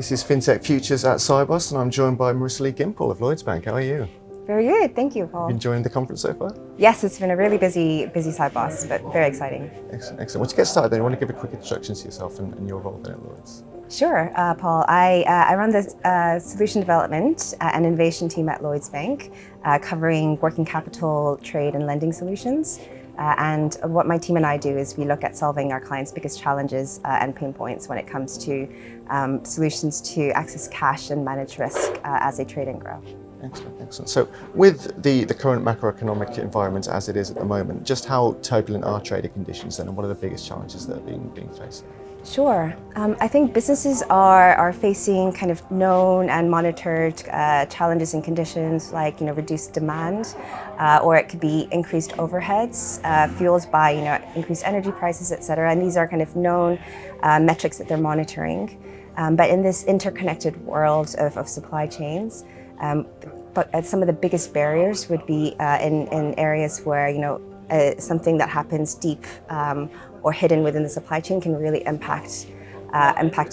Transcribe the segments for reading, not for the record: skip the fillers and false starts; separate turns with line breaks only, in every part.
This is FinTech Futures at Sibos, and I'm joined by Merisa Gimpel of Lloyds Bank. How are you?
Very good, thank you, Paul.
Enjoying the conference so far?
Yes, it's been a really busy Sibos, but very exciting.
Excellent. Well, to get started, then, I want to give a quick introduction to yourself and your role there at Lloyds.
Sure, Paul. I run the solution development and innovation team at Lloyds Bank, covering working capital, trade, and lending solutions. And what my team and I do is we look at solving our clients' biggest challenges and pain points when it comes to solutions to access cash and manage risk as they trade and grow.
Excellent. So with the current macroeconomic environment as it is at the moment, just how turbulent are trading conditions then, and what are the biggest challenges that are being faced?
Sure. I think businesses are facing kind of known and monitored challenges and conditions like reduced demand, or it could be increased overheads fueled by increased energy prices, etc. And these are kind of known metrics that they're monitoring. But in this interconnected world of supply chains, but some of the biggest barriers would be in areas where something that happens deep or hidden within the supply chain can really impact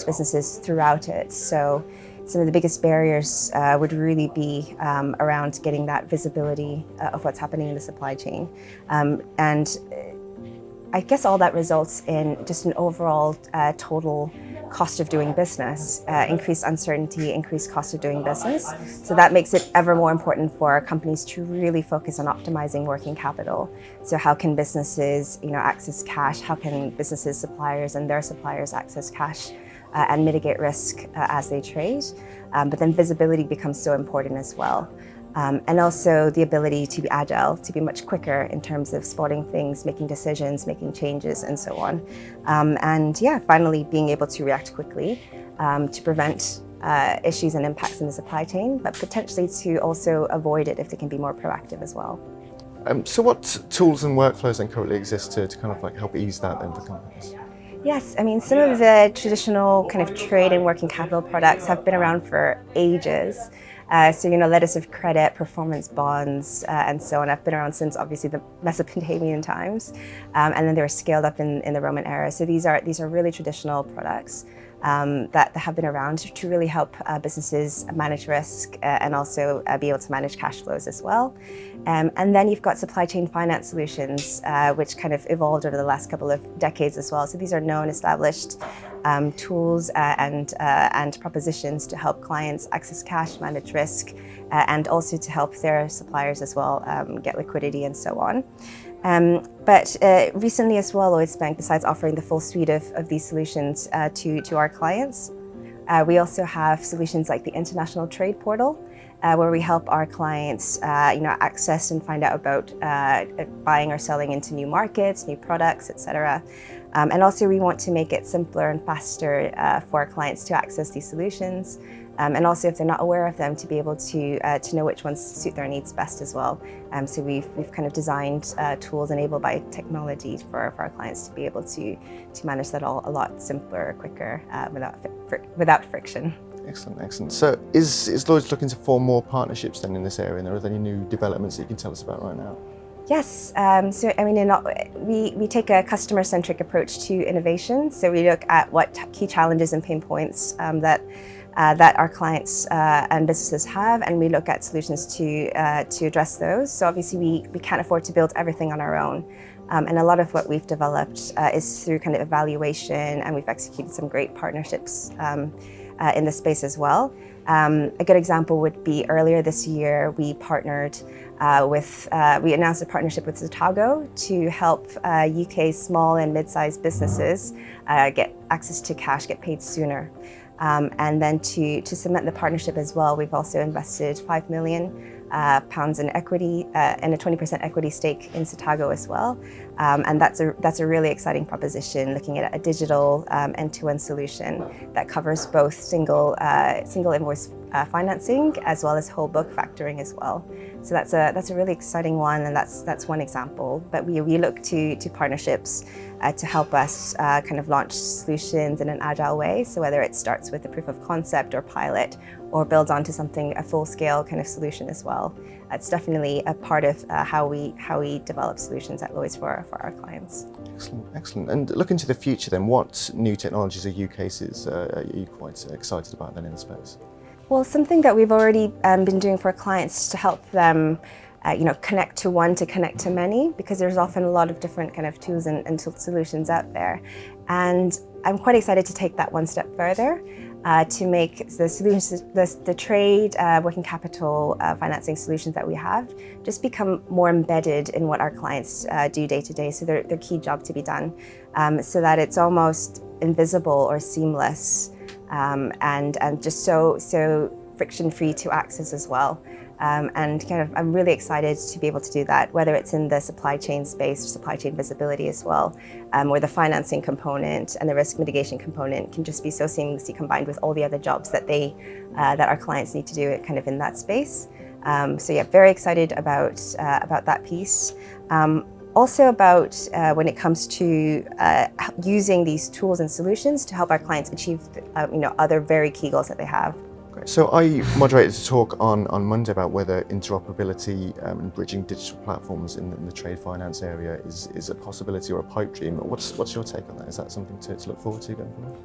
businesses throughout it. So some of the biggest barriers would really be around getting that visibility of what's happening in the supply chain. And I guess all that results in just an overall total cost of doing business, increased uncertainty, increased cost of doing business. So that makes it ever more important for companies to really focus on optimizing working capital. So how can businesses, access cash? How can businesses, suppliers, and their suppliers access cash and mitigate risk as they trade? But then visibility becomes so important as well. And also the ability to be agile, to be much quicker in terms of spotting things, making decisions, making changes, and so on. And yeah, finally being able to react quickly to prevent issues and impacts in the supply chain, but potentially to also avoid it if they can be more proactive as well.
So what tools and workflows then currently exist to kind of help ease that then for companies?
Yes, I mean, some of the traditional kind of trade and working capital products have been around for ages. So, letters of credit, performance bonds, and so on have been around since obviously the Mesopotamian times, and then they were scaled up in the Roman era. So these are really traditional products that have been around to really help businesses manage risk and also be able to manage cash flows as well. And then you've got supply chain finance solutions, which kind of evolved over the last couple of decades as well. So these are known, established tools and propositions to help clients access cash, manage risk, and also to help their suppliers as well get liquidity and so on. But recently as well, Lloyds Bank, besides offering the full suite of these solutions to our clients, we also have solutions like the International Trade Portal, where we help our clients access and find out about buying or selling into new markets, new products, etc. And also we want to make it simpler and faster for our clients to access these solutions. And also, if they're not aware of them, to be able to know which ones suit their needs best as well. So we've kind of designed tools enabled by technology for our clients to be able to manage that all a lot simpler, quicker, without friction.
Excellent. So is Lloyds looking to form more partnerships then in this area? And are there any new developments that you can tell us about right now?
Yes, so I mean, we take a customer-centric approach to innovation. So we look at what key challenges and pain points that our clients and businesses have, and we look at solutions to address those. So obviously we can't afford to build everything on our own. And a lot of what we've developed is through kind of evaluation, and we've executed some great partnerships in the space as well. A good example would be earlier this year, we partnered we announced a partnership with Zotago to help UK small and mid-sized businesses get access to cash, get paid sooner. And then to cement the partnership as well, we've also invested £5 million in equity and a 20% equity stake in Zotago as well. And that's a really exciting proposition, looking at a digital end-to-end solution that covers both single invoice financing as well as whole book factoring as well. So that's a really exciting one, and that's one example. But we look to partnerships to help us kind of launch solutions in an agile way. So whether it starts with a proof of concept or pilot, or builds onto something, a full-scale kind of solution as well. It's definitely a part of how we develop solutions at Lloyds for our clients.
Excellent, excellent. And looking to the future then, what new technologies or use cases are you quite excited about then in the space?
Well, something that we've already been doing for clients to help them connect to one to connect to many, because there's often a lot of different kind of tools and solutions out there. And I'm quite excited to take that one step further to make the solutions, the trade, working capital, financing solutions that we have just become more embedded in what our clients do day to day. So they're key job to be done, so that it's almost invisible or seamless, and just so friction-free to access as well. And kind of, I'm really excited to be able to do that, whether it's in the supply chain space, supply chain visibility as well, where the financing component and the risk mitigation component can just be so seamlessly combined with all the other jobs that that our clients need to do it kind of in that space. So yeah, very excited about that piece. Also about when it comes to using these tools and solutions to help our clients achieve other very key goals that they have.
Great. So I moderated a talk on Monday about whether interoperability and bridging digital platforms in the trade finance area is a possibility or a pipe dream. What's your take on that? Is that something to look forward to going forward?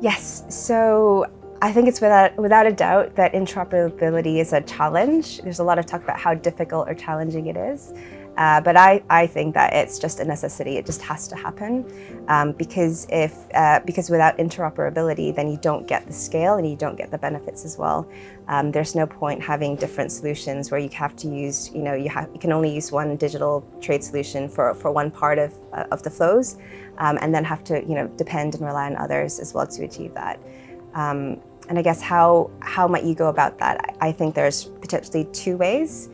Yes. So I think it's without a doubt that interoperability is a challenge. There's a lot of talk about how difficult or challenging it is. But I think that it's just a necessity. It just has to happen, because without interoperability, then you don't get the scale and you don't get the benefits as well. There's no point having different solutions where you have to use, you can only use one digital trade solution for one part of the flows, and then have to depend and rely on others as well to achieve that. And I guess how might you go about that? I think there's potentially two ways.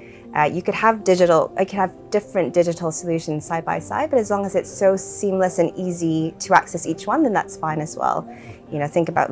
You could have different digital solutions side by side, but as long as it's so seamless and easy to access each one, then that's fine as well. Think about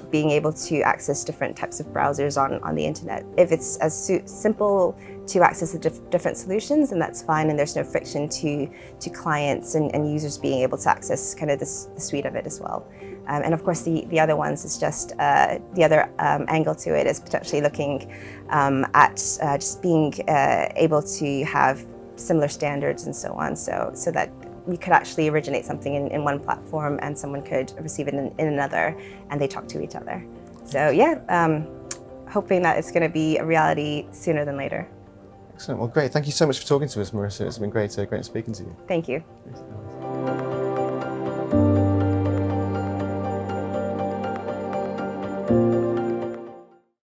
being able to access different types of browsers on the internet. If it's as simple to access the different solutions, then that's fine, and there's no friction to clients and users being able to access kind of the suite of it as well. And of course, the other ones is just the other angle to it is potentially looking at just being able to have similar standards and so on, so that you could actually originate something in one platform and someone could receive it in another, and they talk to each other. So yeah, hoping that it's going to be a reality sooner than later.
Excellent. Well, great. Thank you so much for talking to us, Merisa. It's been great speaking to you.
Thank you.